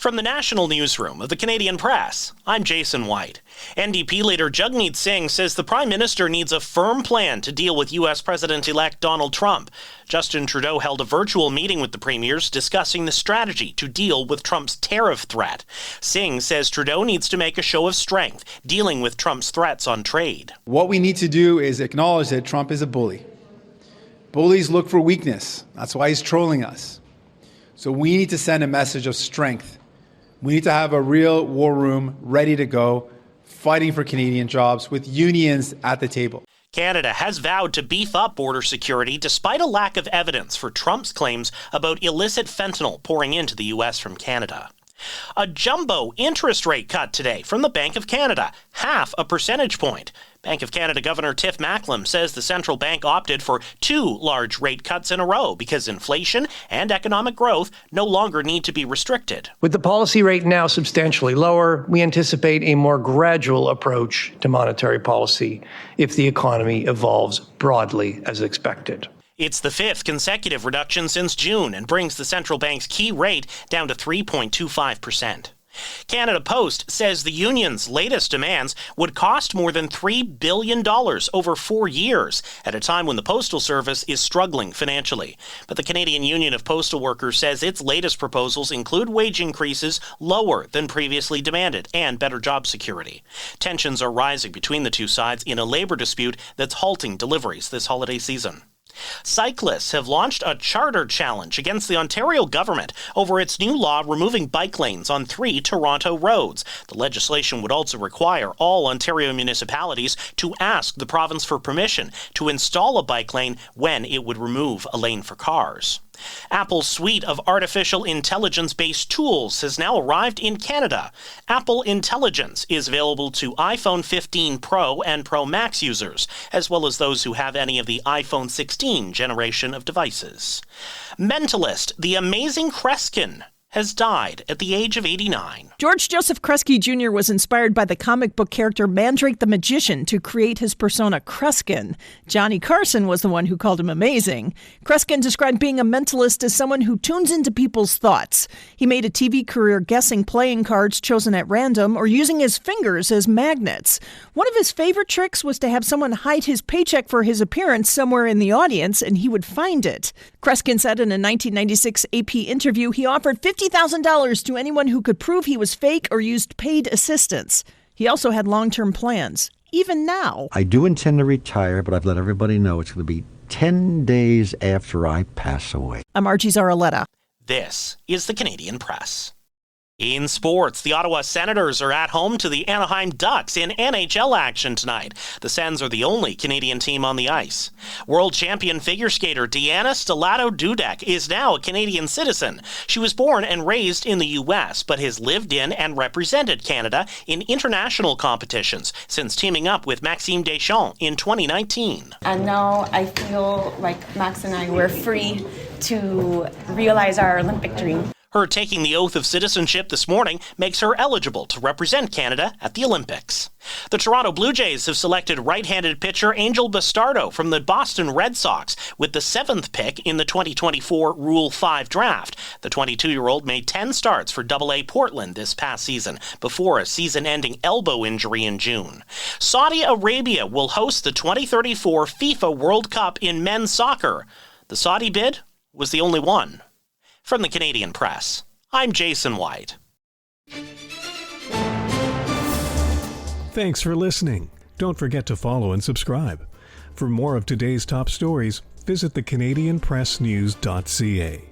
From the national newsroom of the Canadian Press, I'm Jason White. NDP leader Jagmeet Singh says the Prime Minister needs a firm plan to deal with U.S. President-elect Donald Trump. Justin Trudeau held a virtual meeting with the premiers discussing the strategy to deal with Trump's tariff threat. Singh says Trudeau needs to make a show of strength, dealing with Trump's threats on trade. What we need to do is acknowledge that Trump is a bully. Bullies look for weakness. That's why he's trolling us. So we need to send a message of strength. We need to have a real war room ready to go, fighting for Canadian jobs with unions at the table. Canada has vowed to beef up border security despite a lack of evidence for Trump's claims about illicit fentanyl pouring into the U.S. from Canada. A jumbo interest rate cut today from the Bank of Canada, 0.5 percentage point. Bank of Canada Governor Tiff Macklem says the central bank opted for 2 large rate cuts in a row because inflation and economic growth no longer need to be restricted. With the policy rate now substantially lower, we anticipate a more gradual approach to monetary policy if the economy evolves broadly as expected. It's the 5th consecutive reduction since June and brings the central bank's key rate down to 3.25%. Canada Post says the union's latest demands would cost more than $3 billion over 4 years, at a time when the Postal Service is struggling financially. But the Canadian Union of Postal Workers says its latest proposals include wage increases lower than previously demanded and better job security. Tensions are rising between the two sides in a labor dispute that's halting deliveries this holiday season. Cyclists have launched a charter challenge against the Ontario government over its new law removing bike lanes on 3 Toronto roads. The legislation would also require all Ontario municipalities to ask the province for permission to install a bike lane when it would remove a lane for cars. Apple's suite of artificial intelligence-based tools has now arrived in Canada. Apple Intelligence is available to iPhone 15 Pro and Pro Max users, as well as those who have any of the iPhone 16 generation of devices. Mentalist, the Amazing Kreskin, has died at the age of 89. George Joseph Kresge Jr. was inspired by the comic book character Mandrake the Magician to create his persona Kreskin. Johnny Carson was the one who called him amazing. Kreskin described being a mentalist as someone who tunes into people's thoughts. He made a TV career guessing playing cards chosen at random or using his fingers as magnets. One of his favorite tricks was to have someone hide his paycheck for his appearance somewhere in the audience, and he would find it. Kreskin said in a 1996 AP interview he offered $50,000 to anyone who could prove he was fake or used paid assistance. He also had long-term plans, even now. I do intend to retire, but I've let everybody know it's going to be 10 days after I pass away. I'm Archie Zaraletta. This is the Canadian Press. In sports, the Ottawa Senators are at home to the Anaheim Ducks in NHL action tonight. The Sens are the only Canadian team on the ice. World champion figure skater Deanna Stellato-Dudek is now a Canadian citizen. She was born and raised in the U.S., but has lived in and represented Canada in international competitions since teaming up with Maxime Deschamps in 2019. And now I feel like Max and I were free to realize our Olympic dream. Her taking the oath of citizenship this morning makes her eligible to represent Canada at the Olympics. The Toronto Blue Jays have selected right-handed pitcher Angel Bastardo from the Boston Red Sox with the 7th pick in the 2024 Rule 5 draft. The 22-year-old made 10 starts for AA Portland this past season before a season-ending elbow injury in June. Saudi Arabia will host the 2034 FIFA World Cup in men's soccer. The Saudi bid was the only one. From the Canadian Press, I'm Jason White. Thanks for listening. Don't forget to follow and subscribe. For more of today's top stories, visit thecanadianpressnews.ca.